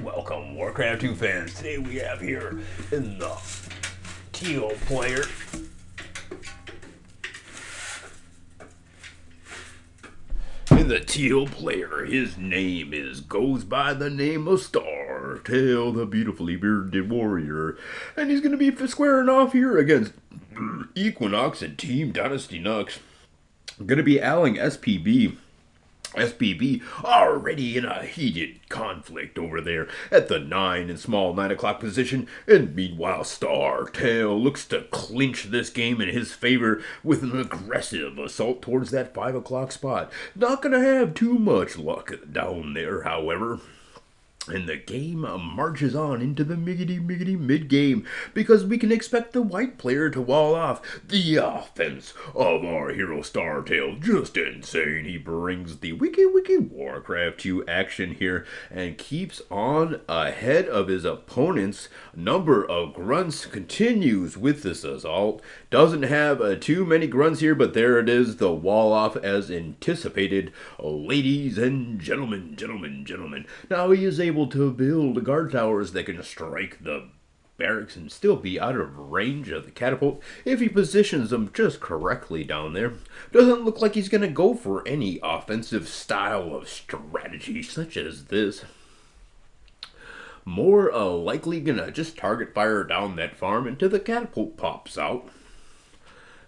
Welcome, Warcraft 2 fans. Today we have here in the teal player. His name goes by the name of Startail, the beautifully bearded warrior. And he's going to be squaring off here against Equinox and Team Dynasty Nux. Going to be allying SPB already in a heated conflict over there at the 9 and small 9 o'clock position, and meanwhile Startail looks to clinch this game in his favor with an aggressive assault towards that 5 o'clock spot. Not gonna have too much luck down there, however. And the game marches on into the miggity mid-game because we can expect the white player to wall off. The offense of our hero Startail, just insane. He brings the wiki Warcraft 2 action here and keeps on ahead of his opponent's number of grunts. Continues with this assault. Doesn't have too many grunts here, but there it is, the wall off as anticipated. Ladies and gentlemen. Now he is able to build guard towers that can strike the barracks and still be out of range of the catapult if he positions them just correctly down there. Doesn't look like he's going to go for any offensive style of strategy such as this. More likely going to just target fire down that farm until the catapult pops out.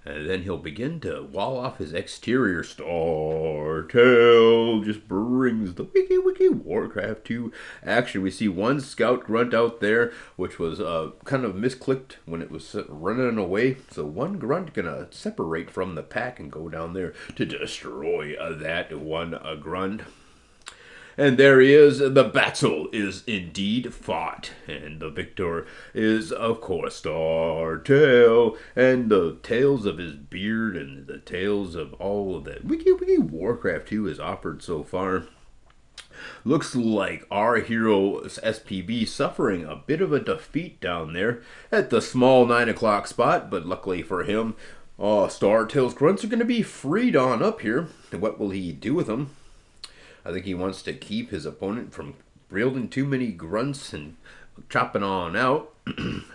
And then he'll begin to wall off his exterior. Startail just brings the wiki Warcraft 2 action. We see one scout grunt out there, which was kind of misclicked when it was running away. So one grunt gonna separate from the pack and go down there to destroy that one grunt. And there he is. The battle is indeed fought. And the victor is, of course, Startail. And the tails of his beard and the tails of all of that wiki Warcraft 2 has offered so far. Looks like our hero SPB suffering a bit of a defeat down there at the small 9 o'clock spot. But luckily for him, Startail's grunts are going to be freed on up here. And what will he do with them? I think he wants to keep his opponent from wielding too many grunts and chopping on out.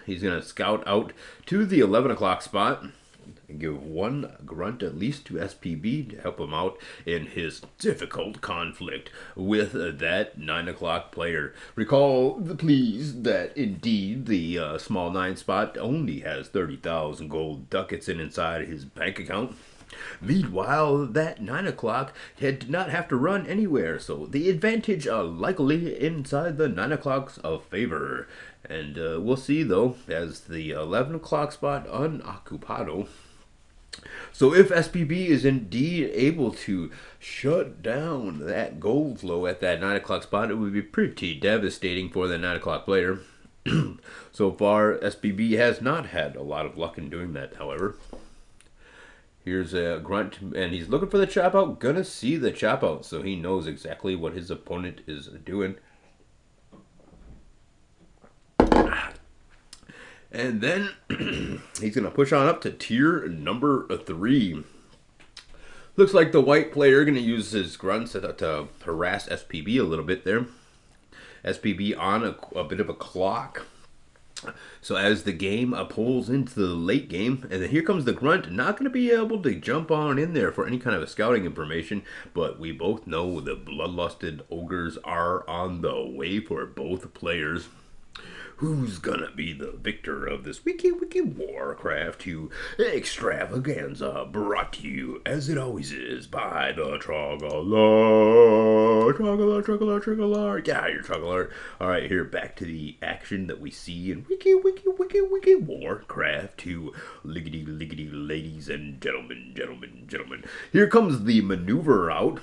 He's going to scout out to the 11 o'clock spot and give one grunt at least to SPB to help him out in his difficult conflict with that 9 o'clock player. Recall, please, that indeed the small 9 spot only has 30,000 gold ducats inside his bank account. Meanwhile, that 9 o'clock did not have to run anywhere, so the advantage likely inside the 9 o'clock's favor. And we'll see, though, as the 11 o'clock spot unoccupado. So if SPB is indeed able to shut down that gold flow at that 9 o'clock spot, it would be pretty devastating for the 9 o'clock player. So far, SPB has not had a lot of luck in doing that, however. Here's a grunt, and he's looking for the chop out. Gonna see the chop out, so he knows exactly what his opponent is doing. And then he's gonna push on up to tier number 3. Looks like the white player gonna use his grunts to harass SPB a little bit there. SPB on a bit of a clock. So as the game pulls into the late game, and then here comes the grunt, not going to be able to jump on in there for any kind of scouting information, but we both know the bloodlusted ogres are on the way for both players. Who's gonna be the victor of this wiki Warcraft 2 extravaganza, brought to you, as it always is, by the Truggler. Yeah, your Truggler. Alright, here, back to the action that we see in wiki Warcraft 2. Liggity, ladies and gentlemen. Here comes the maneuver out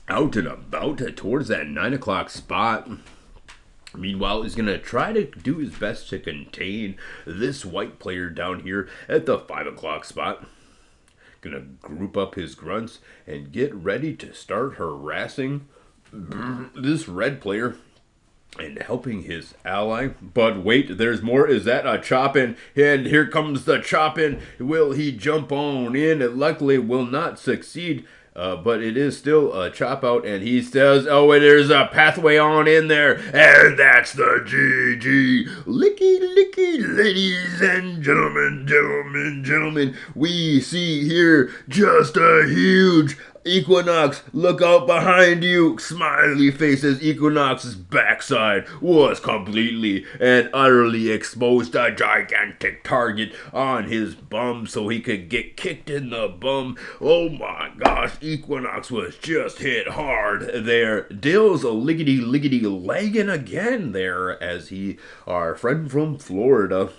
and about towards that 9 o'clock spot. Meanwhile, he's going to try to do his best to contain this white player down here at the 5 o'clock spot. Going to group up his grunts and get ready to start harassing this red player and helping his ally. But wait, there's more. Is that a chop-in? And here comes the chop-in. Will he jump on in? It luckily will not succeed. But it is still a chop out, and he says, "Oh, there's a pathway on in there, and that's the GG. Licky, licky, ladies and gentlemen, gentlemen, gentlemen. We see here just a huge Equinox, look out behind you! Smiley faces. Equinox's backside was completely and utterly exposed, a gigantic target on his bum so he could get kicked in the bum. Oh my gosh, Equinox was just hit hard there. Dill's a liggity lagging again there as our friend from Florida.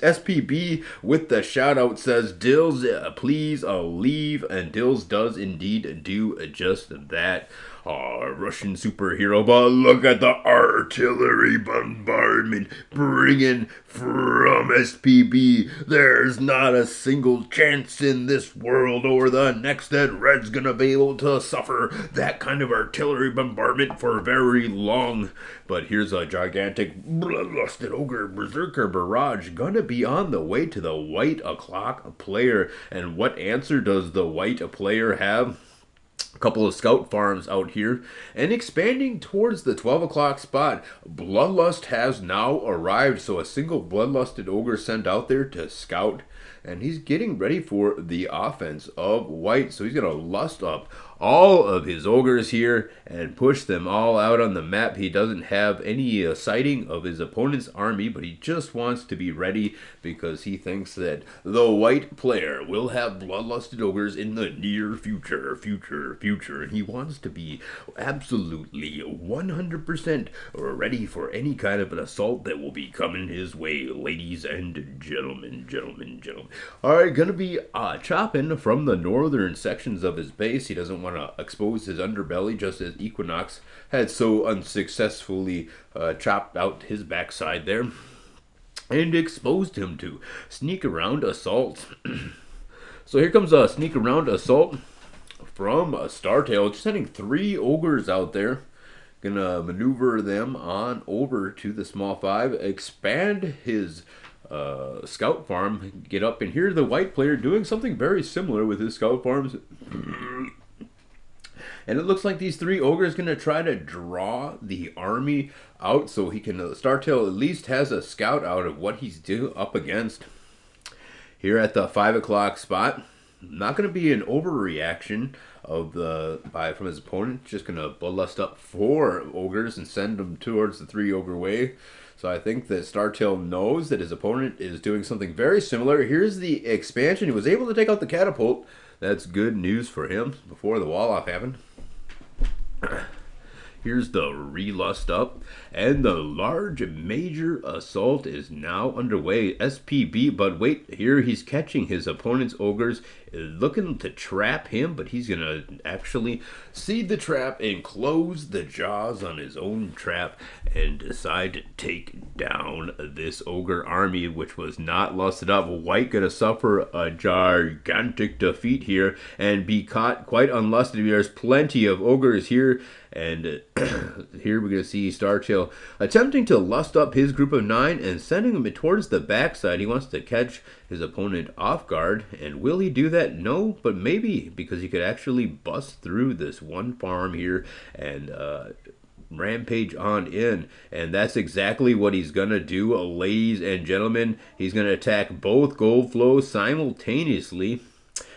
SPB with the shout out says, Dills, please leave. And Dills does indeed do just that. Russian superhero, but look at the artillery bombardment bringing from SPB. There's not a single chance in this world or the next that Red's gonna be able to suffer that kind of artillery bombardment for very long. But here's a gigantic bloodlusted ogre berserker barrage gonna be on the way to the white o'clock player. And what answer does the white player have? A couple of scout farms out here, and expanding towards the 12 o'clock spot. Bloodlust has now arrived, so a single bloodlusted ogre sent out there to scout, and he's getting ready for the offense of white. So he's going to lust up all of his ogres here and push them all out on the map. He doesn't have any sighting of his opponent's army, but he just wants to be ready because he thinks that the white player will have bloodlusted ogres in the near future, and he wants to be absolutely 100% ready for any kind of an assault that will be coming his way, ladies and gentlemen. All right, gonna be chopping from the northern sections of his base. He doesn't want to expose his underbelly, just as Equinox had so unsuccessfully chopped out his backside there and exposed him to sneak around assault. So here comes a sneak around assault from Startail, just sending 3 ogres out there. Gonna maneuver them on over to the small 5, expand his scout farm, get up, and here's the white player doing something very similar with his scout farms. And it looks like these 3 ogres going to try to draw the army out so he can, Startail at least has a scout out of what he's up against. Here at the 5 o'clock spot, not going to be an overreaction from his opponent. Just going to bloodlust up 4 ogres and send them towards the 3 ogre way. So I think that Startail knows that his opponent is doing something very similar. Here's the expansion. He was able to take out the catapult. That's good news for him before the wall off happened. Here's the relust up, and the large major assault is now underway. SPB, but wait, here he's catching his opponent's ogres, looking to trap him, but he's gonna actually seed the trap and close the jaws on his own trap and decide to take down this ogre army, which was not lusted up. White gonna suffer a gigantic defeat here and be caught quite unlusted. There's plenty of ogres here. And here we're going to see Startail attempting to lust up his group of 9 and sending him towards the backside. He wants to catch his opponent off guard. And will he do that? No, but maybe, because he could actually bust through this one farm here and rampage on in. And that's exactly what he's going to do, ladies and gentlemen. He's going to attack both gold flows simultaneously,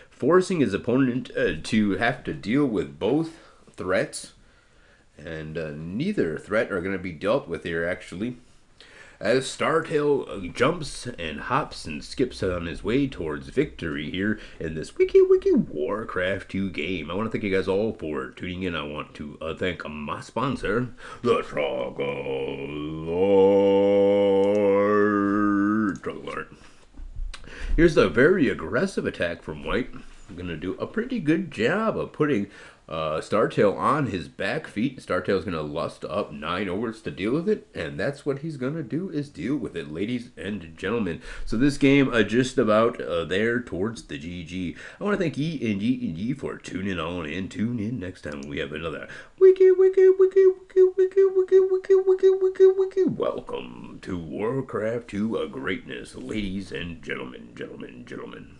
forcing his opponent to have to deal with both threats. And neither threat are going to be dealt with here, actually. As Startail jumps and hops and skips on his way towards victory here in this Wiki Warcraft 2 game. I want to thank you guys all for tuning in. I want to thank my sponsor, the Struggle Lord. Here's a very aggressive attack from White. I'm going to do a pretty good job of putting Startail on his back feet. Startail's gonna lust up 9 overs to deal with it, and that's what he's gonna do, is deal with it, ladies and gentlemen. So this game just about there towards the GG. I want to thank E and G and G for tuning on in. Tune in next time when we have another wiki wiki wiki wiki wiki wiki wiki wiki wiki wiki. Welcome to Warcraft 2 greatness, ladies and gentlemen, gentlemen, gentlemen.